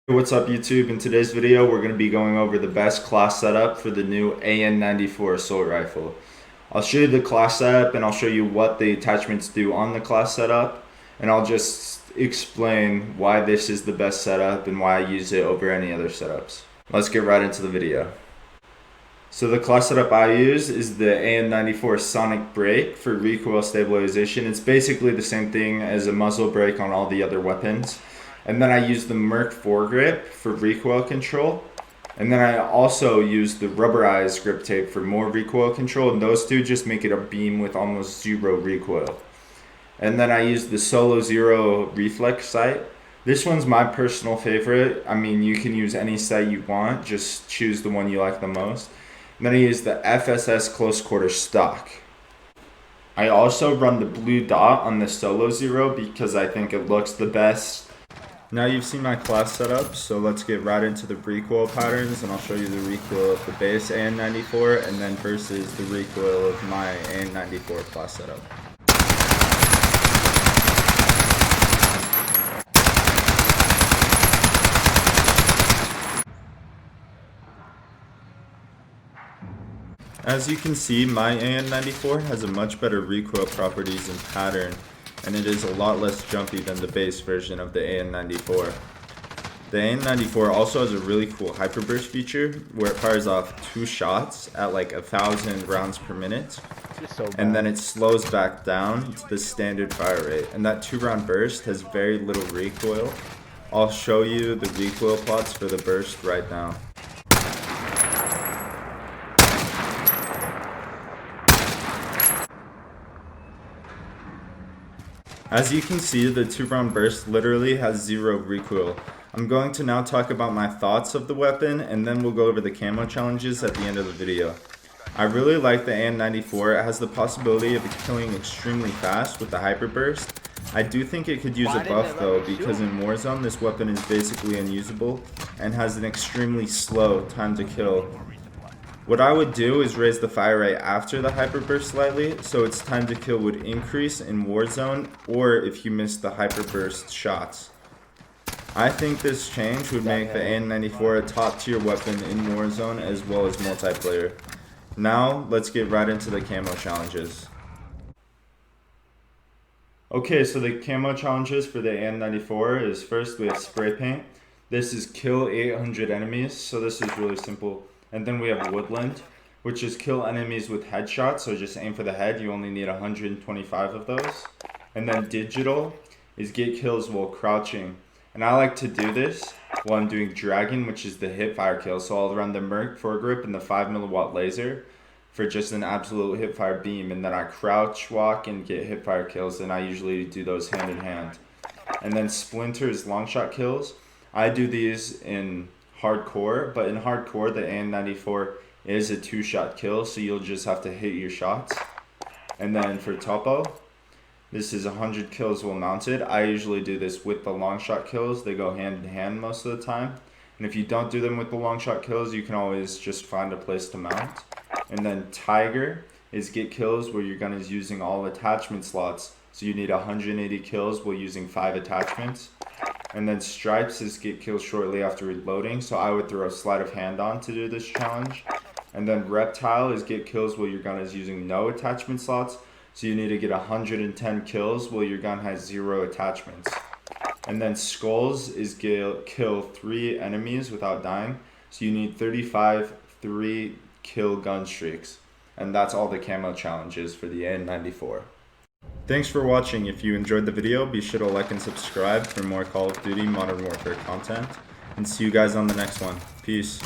What's up YouTube? In today's video we're going to be going over the best class setup for the new AN-94 assault rifle. I'll show you the class setup and I'll show you what the attachments do on the class setup, and I'll just explain why this is the best setup and why I use it over any other setups. Let's get right into the video. So the class setup I use is the AN-94 sonic brake for recoil stabilization. It's basically the same thing as a muzzle brake on all the other weapons. And then I use the Merc foregrip for recoil control. And then I also use the rubberized grip tape for more recoil control. And those two just make it a beam with almost zero recoil. And then I use the Solo Zero reflex sight. This one's my personal favorite. I mean, you can use any sight you want. Just choose the one you like the most. And then I use the FSS close quarter stock. I also run the blue dot on the Solo Zero because I think it looks the best. Now you've seen my class setup, so let's get right into the recoil patterns, and I'll show you the recoil of the base AN-94 and then versus the recoil of my AN-94 class setup. As you can see, my AN-94 has a much better recoil properties and pattern, and it is a lot less jumpy than the base version of the AN-94. The AN-94 also has a really cool hyperburst feature where it fires off 2 shots at like 1,000 rounds per minute, and then it slows back down to the standard fire rate, and that 2-round burst has very little recoil. I'll show you the recoil plots for the burst right now. As you can see, the 2-round burst literally has zero recoil. I'm going to now talk about my thoughts of the weapon, and then we'll go over the camo challenges at the end of the video. I really like the AN-94. It has the possibility of killing extremely fast with the hyperburst. I do think it could use a buff though, because in Warzone this weapon is basically unusable and has an extremely slow time to kill. What I would do is raise the fire rate after the hyperburst slightly, so its time to kill would increase in Warzone, or if you missed the hyperburst shots. I think this change would make the AN-94 a top tier weapon in Warzone as well as multiplayer. Now, let's get right into the camo challenges. Okay, so the camo challenges for the AN-94 is, first we have spray paint. This is kill 800 enemies, so this is really simple. And then we have woodland, which is kill enemies with headshots, so just aim for the head. You only need 125 of those. And then digital is get kills while crouching. And I like to do this while I'm doing dragon, which is the hip fire kill. So I'll run the Merc foregrip and the 5mm laser for just an absolute hip fire beam. And then I crouch walk and get hip fire kills, and I usually do those hand in hand. And then splinter is long shot kills. I do these in hardcore, but in hardcore the AN-94 is a 2-shot kill, so you'll just have to hit your shots. And then for topo, this is 100 kills while mounted. I usually do this with the long shot kills. They go hand in hand most of the time, and if you don't do them with the long shot kills, you can always just find a place to mount. And then tiger is get kills where your gun is using all attachment slots, so you need 180 kills while using 5 attachments. And then stripes is get kills shortly after reloading, so I would throw a sleight of hand on to do this challenge. And then reptile is get kills while your gun is using no attachment slots, so you need to get 110 kills while your gun has 0 attachments. And then skulls is kill 3 enemies without dying, so you need 35 3-kill gun streaks. And that's all the camo challenges for the AN-94. Thanks for watching. If you enjoyed the video, be sure to like and subscribe for more Call of Duty Modern Warfare content. And see you guys on the next one. Peace.